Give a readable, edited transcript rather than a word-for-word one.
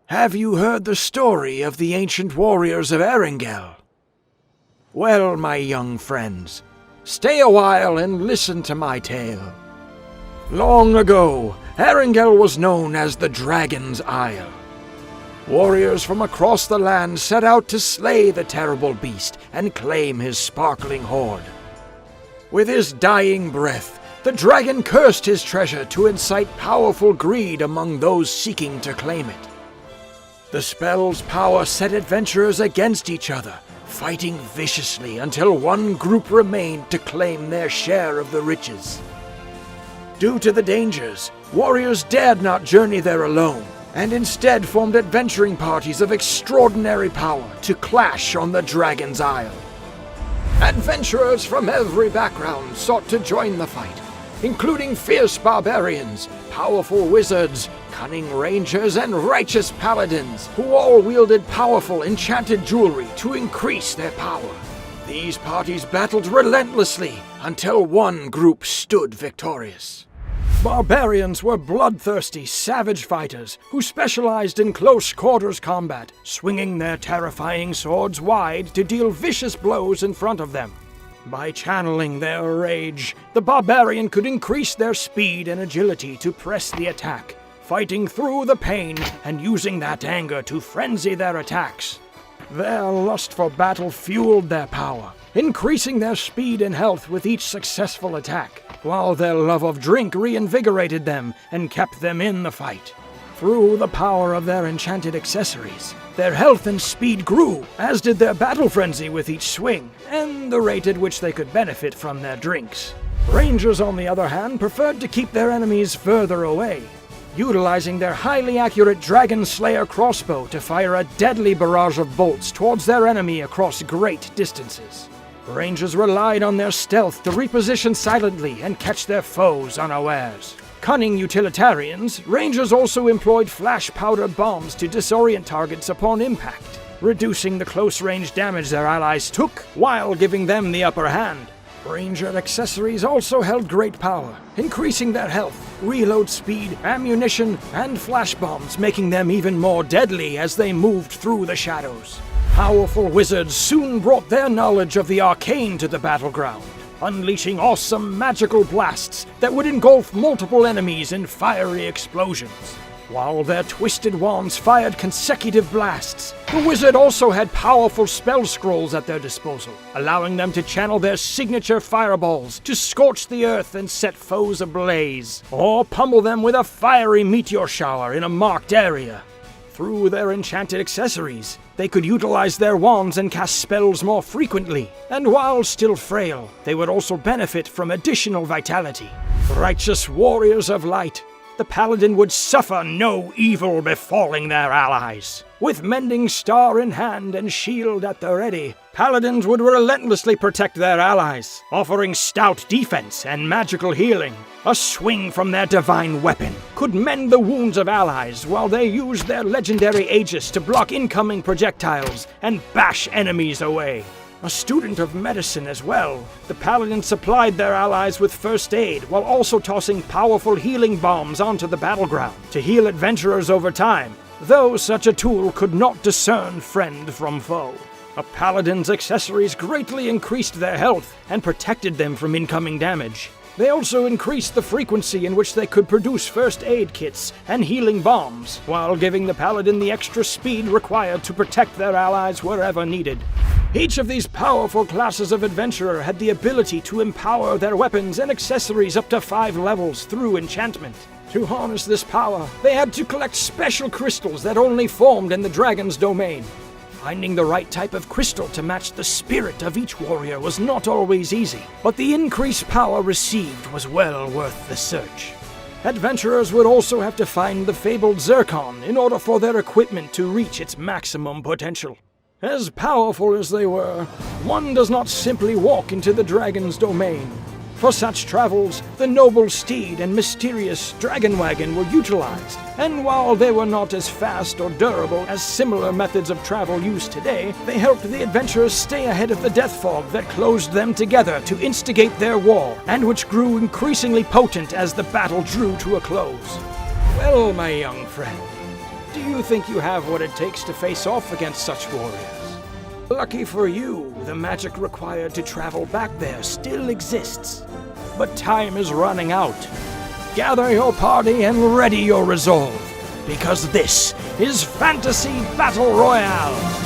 Have you heard the story of the ancient warriors of Erengel? Well, my young friends, stay a while and listen to my tale. Long ago, Erengel was known as the Dragon's Isle. Warriors from across the land set out to slay the terrible beast and claim his sparkling hoard. With his dying breath, the dragon cursed his treasure to incite powerful greed among those seeking to claim it. The spell's power set adventurers against each other, fighting viciously until one group remained to claim their share of the riches. Due to the dangers, warriors dared not journey there alone, and instead formed adventuring parties of extraordinary power to clash on the Dragon's Isle. Adventurers from every background sought to join the fight, including fierce barbarians, powerful wizards, cunning rangers, and righteous paladins, who all wielded powerful enchanted jewelry to increase their power. These parties battled relentlessly until one group stood victorious. Barbarians were bloodthirsty, savage fighters who specialized in close quarters combat, swinging their terrifying swords wide to deal vicious blows in front of them. By channeling their rage, the barbarian could increase their speed and agility to press the attack, fighting through the pain and using that anger to frenzy their attacks. Their lust for battle fueled their power, increasing their speed and health with each successful attack, while their love of drink reinvigorated them and kept them in the fight. Through the power of their enchanted accessories, their health and speed grew, as did their battle frenzy with each swing, and the rate at which they could benefit from their drinks. Rangers, on the other hand, preferred to keep their enemies further away, utilizing their highly accurate Dragon Slayer crossbow to fire a deadly barrage of bolts towards their enemy across great distances. Rangers relied on their stealth to reposition silently and catch their foes unawares. Cunning utilitarians, Rangers also employed flash powder bombs to disorient targets upon impact, reducing the close-range damage their allies took while giving them the upper hand. Ranger accessories also held great power, increasing their health, reload speed, ammunition, and flash bombs, making them even more deadly as they moved through the shadows. Powerful wizards soon brought their knowledge of the arcane to the battleground, unleashing awesome magical blasts that would engulf multiple enemies in fiery explosions. While their twisted wands fired consecutive blasts, the wizard also had powerful spell scrolls at their disposal, allowing them to channel their signature fireballs to scorch the earth and set foes ablaze, or pummel them with a fiery meteor shower in a marked area. Through their enchanted accessories, they could utilize their wands and cast spells more frequently, and while still frail, they would also benefit from additional vitality. Righteous warriors of light, the paladin would suffer no evil befalling their allies. With mending star in hand and shield at the ready, paladins would relentlessly protect their allies, offering stout defense and magical healing. A swing from their divine weapon could mend the wounds of allies while they used their legendary Aegis to block incoming projectiles and bash enemies away. A student of medicine as well, the paladin supplied their allies with first aid while also tossing powerful healing bombs onto the battleground to heal adventurers over time, though such a tool could not discern friend from foe. A paladin's accessories greatly increased their health and protected them from incoming damage. They also increased the frequency in which they could produce first aid kits and healing bombs, while giving the paladin the extra speed required to protect their allies wherever needed. Each of these powerful classes of adventurer had the ability to empower their weapons and accessories up to 5 levels through enchantment. To harness this power, they had to collect special crystals that only formed in the dragon's domain. Finding the right type of crystal to match the spirit of each warrior was not always easy, but the increased power received was well worth the search. Adventurers would also have to find the fabled zircon in order for their equipment to reach its maximum potential. As powerful as they were, one does not simply walk into the dragon's domain. For such travels, the noble steed and mysterious dragon wagon were utilized, and while they were not as fast or durable as similar methods of travel used today, they helped the adventurers stay ahead of the death fog that closed them together to instigate their war, and which grew increasingly potent as the battle drew to a close. Well, my young friend, Do you think you have what it takes to face off against such warriors? Lucky for you, the magic required to travel back there still exists. But time is running out. Gather your party and ready your resolve, because this is Fantasy Battle Royale!